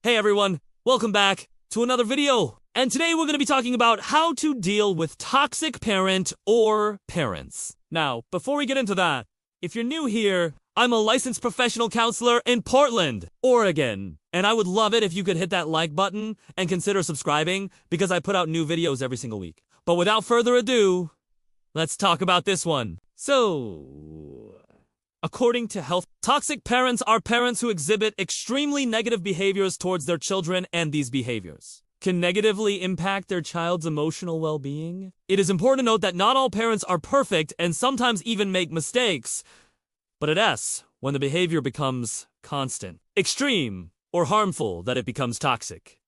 Hey everyone, welcome back to another video. And today we're going to be talking about how to deal with toxic parent or parents. Now, before we get into that, if you're new here, I'm a licensed professional counselor in Portland, Oregon. And I would love it if you could hit that like button and consider subscribing because I put out new videos every single week. But without further ado, let's talk about this one. According to Health, toxic parents are parents who exhibit extremely negative behaviors towards their children, and these behaviors can negatively impact their child's emotional well-being. It is important to note that not all parents are perfect and sometimes even make mistakes, but it's when the behavior becomes constant, extreme, or harmful that it becomes toxic.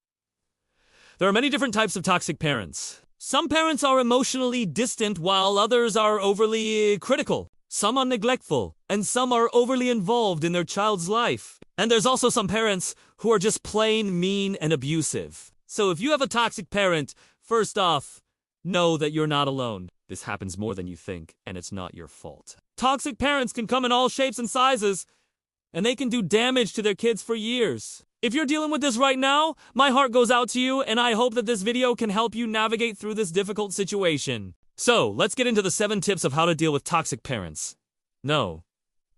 There are many different types of toxic parents. Some parents are emotionally distant while others are overly critical. Some are neglectful, and some are overly involved in their child's life. And there's also some parents who are just plain mean and abusive. So if you have a toxic parent, first off, know that you're not alone. This happens more than you think, and it's not your fault. Toxic parents can come in all shapes and sizes, and they can do damage to their kids for years. If you're dealing with this right now, my heart goes out to you, and I hope that this video can help you navigate through this difficult situation. So, let's get into the 7 tips of how to deal with toxic parents. No.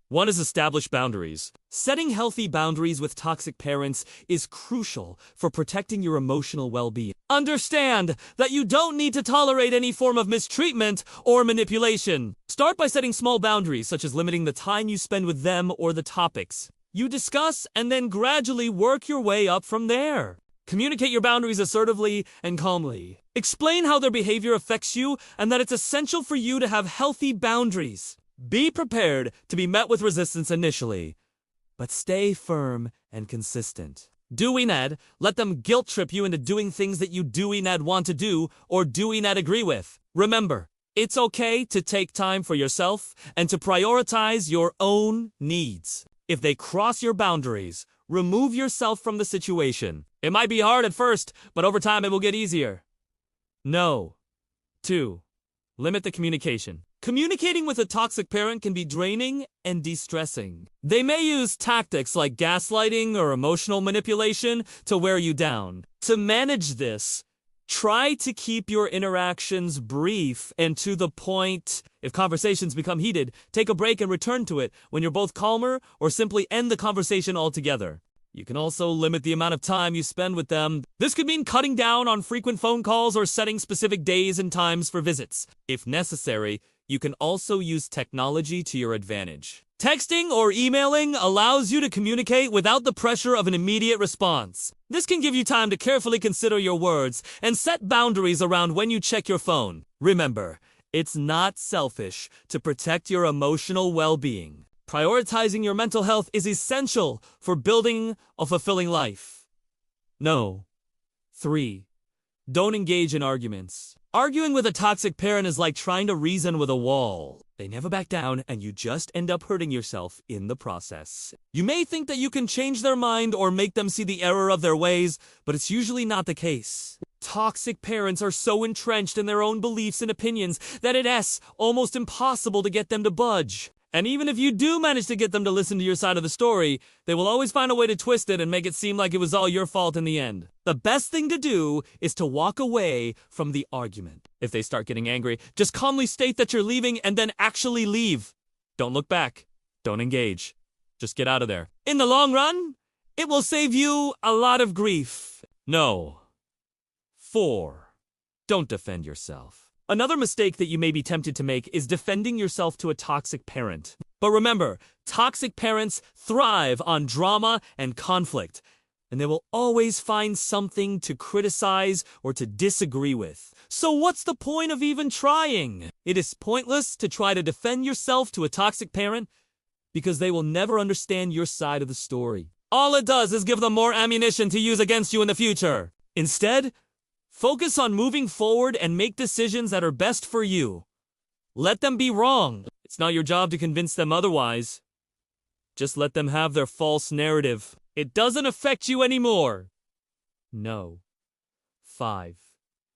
1 is establish boundaries. Setting healthy boundaries with toxic parents is crucial for protecting your emotional well-being. Understand that you don't need to tolerate any form of mistreatment or manipulation. Start by setting small boundaries, such as limiting the time you spend with them or the topics you discuss, and then gradually work your way up from there. Communicate your boundaries assertively and calmly. Explain how their behavior affects you and that it's essential for you to have healthy boundaries. Be prepared to be met with resistance initially, but stay firm and consistent. Let them guilt trip you into doing things that you want to do or agree with. Remember, it's okay to take time for yourself and to prioritize your own needs. If they cross your boundaries, remove yourself from the situation. It might be hard at first, but over time it will get easier. No. 2. Limit the communication. Communicating with a toxic parent can be draining and de-stressing. They may use tactics like gaslighting or emotional manipulation to wear you down. To manage this, try to keep your interactions brief and to the point. If conversations become heated, take a break and return to it when you're both calmer, or simply end the conversation altogether. You can also limit the amount of time you spend with them. This could mean cutting down on frequent phone calls or setting specific days and times for visits. If necessary, you can also use technology to your advantage. Texting or emailing allows you to communicate without the pressure of an immediate response. This can give you time to carefully consider your words and set boundaries around when you check your phone. Remember, it's not selfish to protect your emotional well-being. Prioritizing your mental health is essential for building a fulfilling life. No. 3. Don't engage in arguments. Arguing with a toxic parent is like trying to reason with a wall. They never back down, and you just end up hurting yourself in the process. You may think that you can change their mind or make them see the error of their ways, but it's usually not the case. Toxic parents are so entrenched in their own beliefs and opinions that it's almost impossible to get them to budge. And even if you do manage to get them to listen to your side of the story, they will always find a way to twist it and make it seem like it was all your fault in the end. The best thing to do is to walk away from the argument. If they start getting angry, just calmly state that you're leaving and then actually leave. Don't look back. Don't engage. Just get out of there. In the long run, it will save you a lot of grief. No. 4. Don't defend yourself. Another mistake that you may be tempted to make is defending yourself to a toxic parent. But remember, toxic parents thrive on drama and conflict, and they will always find something to criticize or to disagree with. So what's the point of even trying? It is pointless to try to defend yourself to a toxic parent because they will never understand your side of the story. All it does is give them more ammunition to use against you in the future. Instead, focus on moving forward and make decisions that are best for you. Let them be wrong. It's not your job to convince them otherwise. Just let them have their false narrative. It doesn't affect you anymore. No. 5.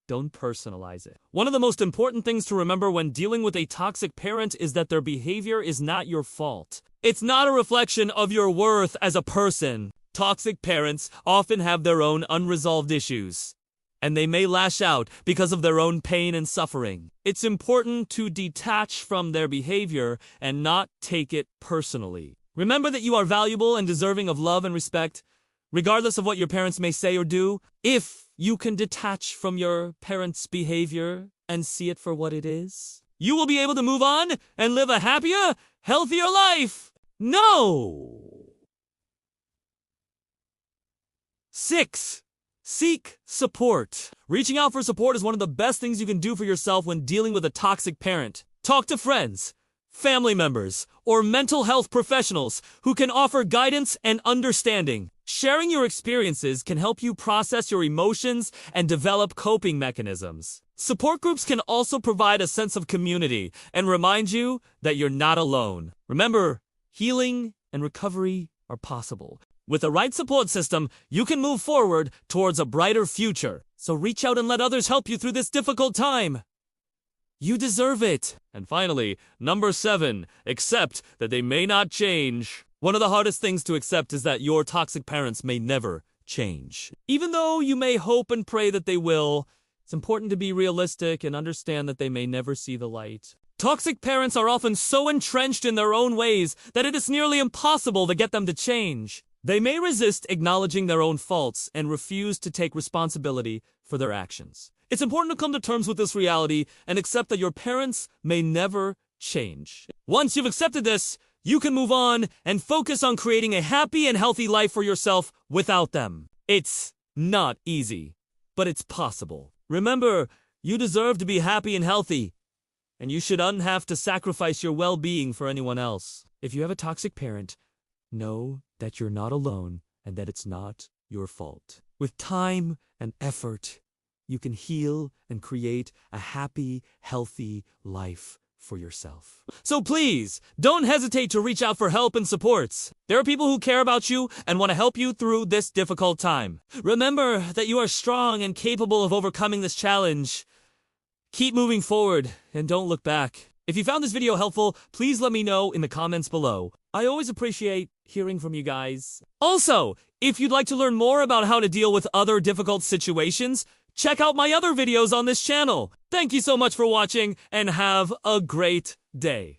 Don't personalize it. One of the most important things to remember when dealing with a toxic parent is that their behavior is not your fault. It's not a reflection of your worth as a person. Toxic parents often have their own unresolved issues, and they may lash out because of their own pain and suffering. It's important to detach from their behavior and not take it personally. Remember that you are valuable and deserving of love and respect, regardless of what your parents may say or do. If you can detach from your parents' behavior and see it for what it is, you will be able to move on and live a happier, healthier life. No! 6. Seek support. Reaching out for support is one of the best things you can do for yourself when dealing with a toxic parent. Talk to friends, family members, or mental health professionals who can offer guidance and understanding. Sharing your experiences can help you process your emotions and develop coping mechanisms. Support groups can also provide a sense of community and remind you that you're not alone. Remember, healing and recovery are possible. With the right support system, you can move forward towards a brighter future. So reach out and let others help you through this difficult time. You deserve it. And finally, number 7, accept that they may not change. One of the hardest things to accept is that your toxic parents may never change. Even though you may hope and pray that they will, it's important to be realistic and understand that they may never see the light. Toxic parents are often so entrenched in their own ways that it is nearly impossible to get them to change. They may resist acknowledging their own faults and refuse to take responsibility for their actions. It's important to come to terms with this reality and accept that your parents may never change. Once you've accepted this, you can move on and focus on creating a happy and healthy life for yourself without them. It's not easy, but it's possible. Remember, you deserve to be happy and healthy, and you shouldn't have to sacrifice your well-being for anyone else. If you have a toxic parent, know that you're not alone and that it's not your fault. With time and effort, you can heal and create a happy, healthy life for yourself. So please, don't hesitate to reach out for help and supports. There are people who care about you and want to help you through this difficult time. Remember that you are strong and capable of overcoming this challenge. Keep moving forward and don't look back. If you found this video helpful, please let me know in the comments below. I always appreciate hearing from you guys. Also, if you'd like to learn more about how to deal with other difficult situations, check out my other videos on this channel. Thank you so much for watching and have a great day.